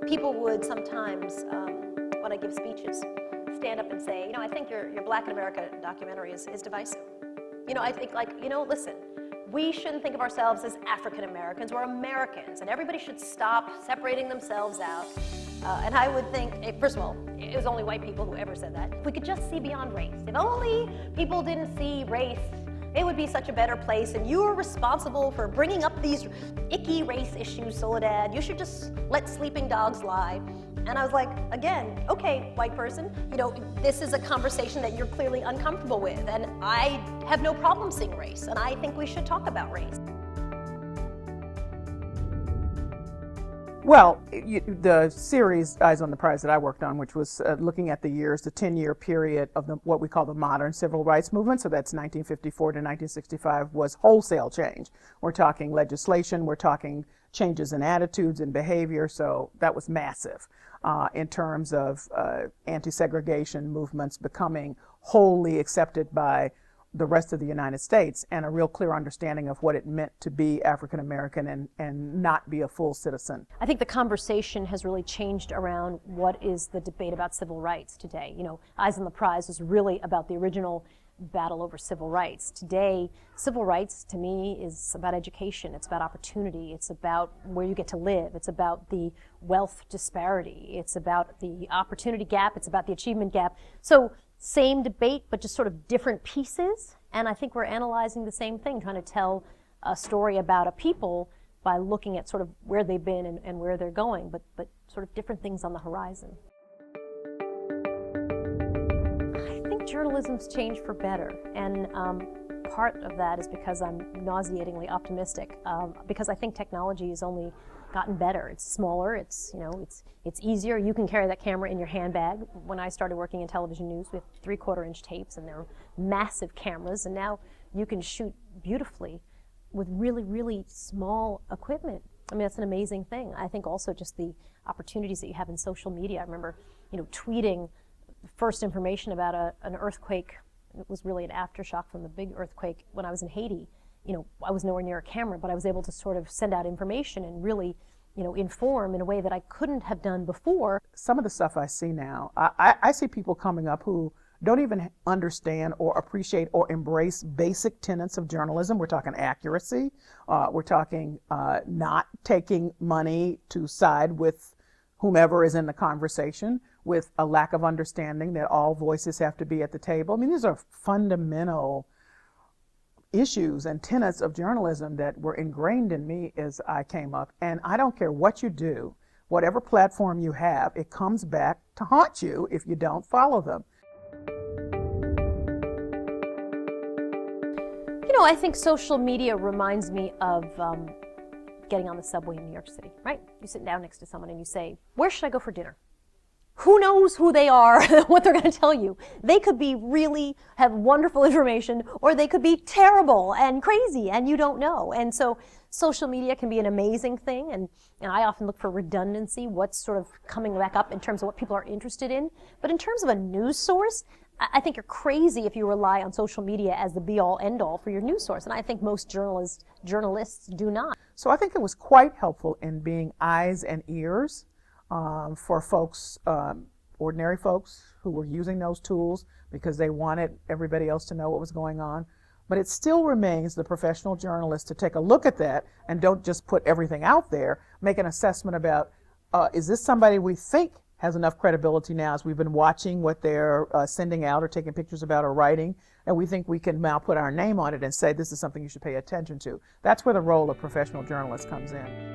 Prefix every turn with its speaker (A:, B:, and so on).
A: People would sometimes, when I give speeches, stand up and say, I think your Black in America documentary is divisive. I think, listen, we shouldn't think of ourselves as African Americans. We're Americans, and everybody should stop separating themselves out. And I would think, first of all, it was only white people who ever said that. If we could just see beyond race. If only people didn't see race, it would be such a better place. And you are responsible for bringing up these icky race issues, Soledad. You should just let sleeping dogs lie. And I was like, again, okay, white person, this is a conversation that you're clearly uncomfortable with. And I have no problem seeing race. And I think we should talk about race.
B: Well, the series Eyes on the Prize that I worked on, which was looking at the 10-year period of what we call the modern civil rights movement, so that's 1954 to 1965, was wholesale change. We're talking legislation, we're talking changes in attitudes and behavior, so that was massive in terms of anti-segregation movements becoming wholly accepted by the rest of the United States, and a real clear understanding of what it meant to be African American and not be a full citizen.
A: I think the conversation has really changed around what is the debate about civil rights today. Eyes on the Prize was really about the original battle over civil rights. Today, civil rights to me is about education, it's about opportunity, it's about where you get to live, it's about the wealth disparity, it's about the opportunity gap, it's about the achievement gap. So same debate, but just sort of different pieces. And I think we're analyzing the same thing, trying to tell a story about a people by looking at sort of where they've been and where they're going, but sort of different things on the horizon. I think journalism's changed for better. And part of that is because I'm nauseatingly optimistic, because I think technology has only gotten better. It's smaller, it's easier. You can carry that camera in your handbag. When I started working in television news, we have 3/4-inch tapes, and they're massive cameras, and now you can shoot beautifully with really, really small equipment. I mean, that's an amazing thing. I think also just the opportunities that you have in social media. I remember, tweeting the first information about an earthquake. It was really an aftershock from the big earthquake when I was in Haiti. I was nowhere near a camera, but I was able to sort of send out information and really, inform in a way that I couldn't have done before.
B: Some of the stuff I see now, I see people coming up who don't even understand or appreciate or embrace basic tenets of journalism. We're talking accuracy. We're talking not taking money to side with whomever is in the conversation, with a lack of understanding that all voices have to be at the table. I mean, these are fundamental issues and tenets of journalism that were ingrained in me as I came up. And I don't care what you do, whatever platform you have, it comes back to haunt you if you don't follow them.
A: I think social media reminds me of getting on the subway in New York City, right? You sit down next to someone and you say, where should I go for dinner? Who knows who they are, what they're going to tell you. They could be really have wonderful information, or they could be terrible and crazy, and you don't know. And so social media can be an amazing thing, and I often look for redundancy, what's sort of coming back up in terms of what people are interested in. But in terms of a news source, I think you're crazy if you rely on social media as the be-all, end-all for your news source, and I think most journalists do not.
B: So I think it was quite helpful in being eyes and ears for folks, ordinary folks who were using those tools because they wanted everybody else to know what was going on. But it still remains the professional journalist to take a look at that and don't just put everything out there, make an assessment about, is this somebody we think has enough credibility now as we've been watching what they're sending out or taking pictures about or writing, and we think we can now put our name on it and say this is something you should pay attention to. That's where the role of professional journalists comes in.